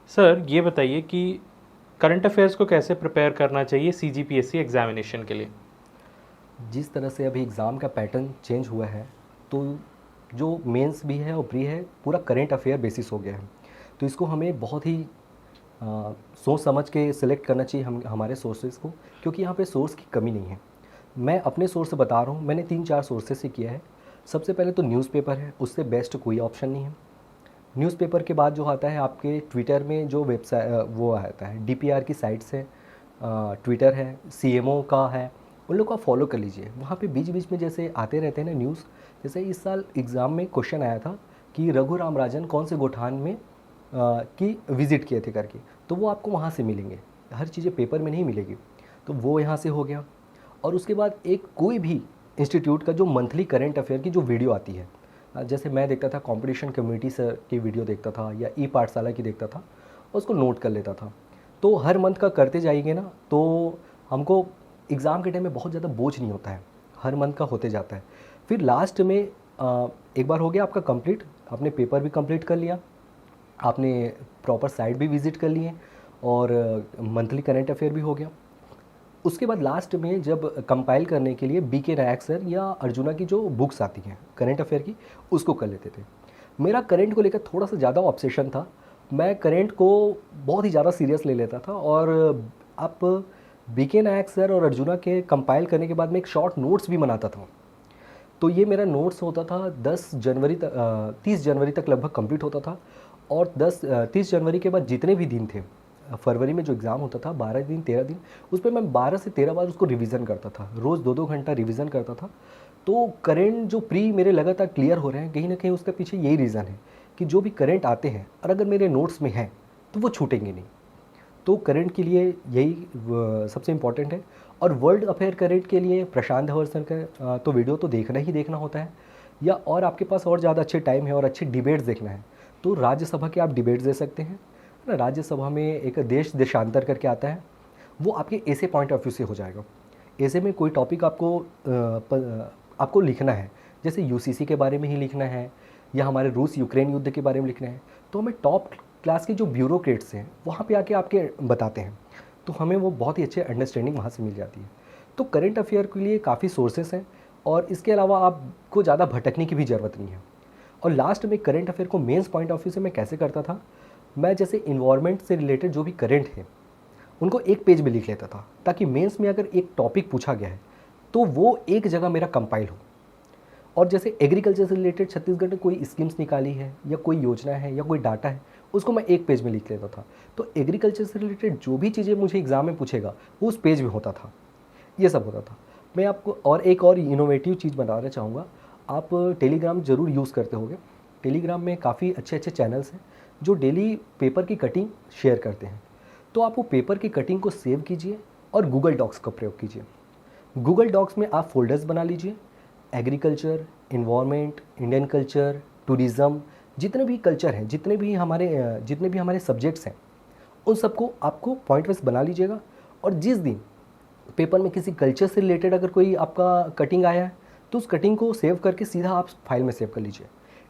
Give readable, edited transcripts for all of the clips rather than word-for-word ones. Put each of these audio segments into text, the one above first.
Sir ये बताइए कि करंट अफेयर्स को कैसे प्रिपेयर करना चाहिए सीजीपीएससी एग्जामिनेशन के लिए। जिस तरह से अभी एग्ज़ाम का पैटर्न चेंज हुआ है, तो जो मेंस भी है और प्री है पूरा करंट अफेयर बेसिस हो गया है। तो इसको हमें बहुत ही सोच समझ के सिलेक्ट करना चाहिए हम हमारे सोर्सेज को, क्योंकि यहाँ पे सोर्स की कमी नहीं है। मैं अपने सोर्स से बता रहा हूँ, मैंने 3-4 सोर्सेज से किया है। सबसे पहले तो न्यूज़पेपर है, उससे बेस्ट कोई ऑप्शन नहीं है। न्यूज़पेपर के बाद जो आता है आपके ट्विटर में जो वेबसाइट वो आता है, डीपीआर की साइट्स है, ट्विटर है, सीएमओ का है, उन लोग को आप फॉलो कर लीजिए। वहाँ पे बीच बीच में जैसे आते रहते हैं ना न्यूज़। जैसे इस साल एग्ज़ाम में क्वेश्चन आया था कि रघुराम राजन कौन से गोठान में की विज़िट किए थे करके, तो वो आपको वहाँ से मिलेंगे। हर चीज़ें पेपर में नहीं मिलेगी। तो वो यहाँ से हो गया। और उसके बाद एक कोई भी इंस्टीट्यूट का जो मंथली करंट अफेयर की जो वीडियो आती है, जैसे मैं देखता था कंपटीशन कम्युनिटी सर की वीडियो देखता था या ई पाठशाला की देखता था, उसको नोट कर लेता था। तो हर मंथ का करते जाएंगे ना, तो हमको एग्ज़ाम के टाइम में बहुत ज़्यादा बोझ नहीं होता है। हर मंथ का होते जाता है। फिर लास्ट में एक बार हो गया आपका कंप्लीट, आपने पेपर भी कंप्लीट कर लिया, आपने प्रॉपर साइट भी विज़िट कर लिए, और मंथली करंट अफेयर भी हो गया। उसके बाद लास्ट में जब कंपाइल करने के लिए बीके नायक सर या अर्जुना की जो बुक्स आती हैं करंट अफेयर की, उसको कर लेते थे। मेरा करंट को लेकर थोड़ा सा ज़्यादा ऑब्सेशन था। मैं करंट को बहुत ही ज़्यादा सीरियस ले लेता था, और आप बीके नायक सर और अर्जुना के कंपाइल करने के बाद मैं एक शॉर्ट नोट्स भी बनाता था। तो ये मेरा नोट्स होता था 30 जनवरी तक लगभग कंप्लीट होता था। और 30 जनवरी के बाद जितने भी दिन थे, फरवरी में जो एग्ज़ाम होता था 12 दिन 13 दिन, उस पर मैं 12 से 13 बार उसको रिवीजन करता था। रोज़ 2-2 घंटा रिवीजन करता था। तो करंट जो प्री मेरे लगातार क्लियर हो रहे हैं, कहीं ना कहीं उसके पीछे यही रीज़न है कि जो भी करंट आते हैं और अगर मेरे नोट्स में हैं तो वो छूटेंगे नहीं। तो करंट के लिए यही सबसे इम्पॉर्टेंट है। और वर्ल्ड अफेयर करंट के लिए प्रशांत धवन सर का तो वीडियो तो देखना ही देखना होता है। या और आपके पास और ज़्यादा अच्छे टाइम है और अच्छे डिबेट्स देखना है, तो राज्यसभा के आप डिबेट्स दे सकते हैं ना। राज्यसभा में एक देश देशांतर करके आता है, वो आपके ऐसे पॉइंट ऑफ व्यू से हो जाएगा। ऐसे में कोई टॉपिक आपको लिखना है, जैसे यूसीसी के बारे में ही लिखना है या हमारे रूस यूक्रेन युद्ध के बारे में लिखना है, तो हमें टॉप क्लास के जो ब्यूरोक्रेट्स हैं वहाँ पे आके आपके बताते हैं, तो हमें वो बहुत ही अच्छे अंडरस्टैंडिंग वहाँ से मिल जाती है। तो करंट अफेयर के लिए काफ़ी सोर्सेस हैं, और इसके अलावा आपको ज़्यादा भटकने की भी ज़रूरत नहीं है। और लास्ट में करंट अफेयर को मेंस पॉइंट ऑफ व्यू से मैं कैसे करता था, मैं जैसे इन्वायरमेंट से रिलेटेड जो भी करंट है उनको एक पेज में लिख लेता था, ताकि मेंस में अगर एक टॉपिक पूछा गया है तो वो एक जगह मेरा कंपाइल हो। और जैसे एग्रीकल्चर से रिलेटेड छत्तीसगढ़ ने कोई स्कीम्स निकाली है या कोई योजना है या कोई डाटा है, उसको मैं एक पेज में लिख लेता था। तो एग्रीकल्चर से रिलेटेड जो भी चीज़ें मुझे एग्ज़ाम में पूछेगा वो उस पेज में होता था। ये सब होता था। मैं आपको और एक और इनोवेटिव चीज़ बताना चाहूँगा। आप टेलीग्राम ज़रूर यूज़ करते होंगे। टेलीग्राम में काफ़ी अच्छे अच्छे चैनल्स हैं जो डेली पेपर की कटिंग शेयर करते हैं। तो आप वो पेपर की कटिंग को सेव कीजिए और गूगल डॉक्स का प्रयोग कीजिए। गूगल डॉक्स में आप फ़ोल्डर्स बना लीजिए, agriculture, environment, Indian culture, tourism, जितने भी हमारे सब्जेक्ट्स हैं, उन सबको आपको पॉइंट वाइज बना लीजिएगा। और जिस दिन पेपर में किसी कल्चर से रिलेटेड अगर कोई आपका कटिंग आया है, तो उस कटिंग को सेव करके सीधा आप फाइल में सेव कर लीजिए।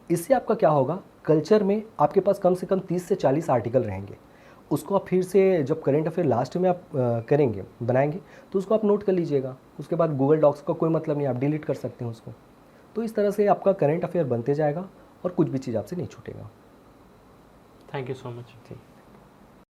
इससे आपका क्या होगा, कल्चर में आपके पास कम से कम 30 से 40 आर्टिकल रहेंगे। उसको आप फिर से जब करंट अफेयर लास्ट में आप करेंगे, बनाएंगे, तो उसको आप नोट कर लीजिएगा। उसके बाद गूगल डॉक्स का कोई मतलब नहीं, आप डिलीट कर सकते हैं उसको। तो इस तरह से आपका करंट अफेयर बनते जाएगा और कुछ भी चीज़ आपसे नहीं छूटेगा। Thank you so much. ठीक।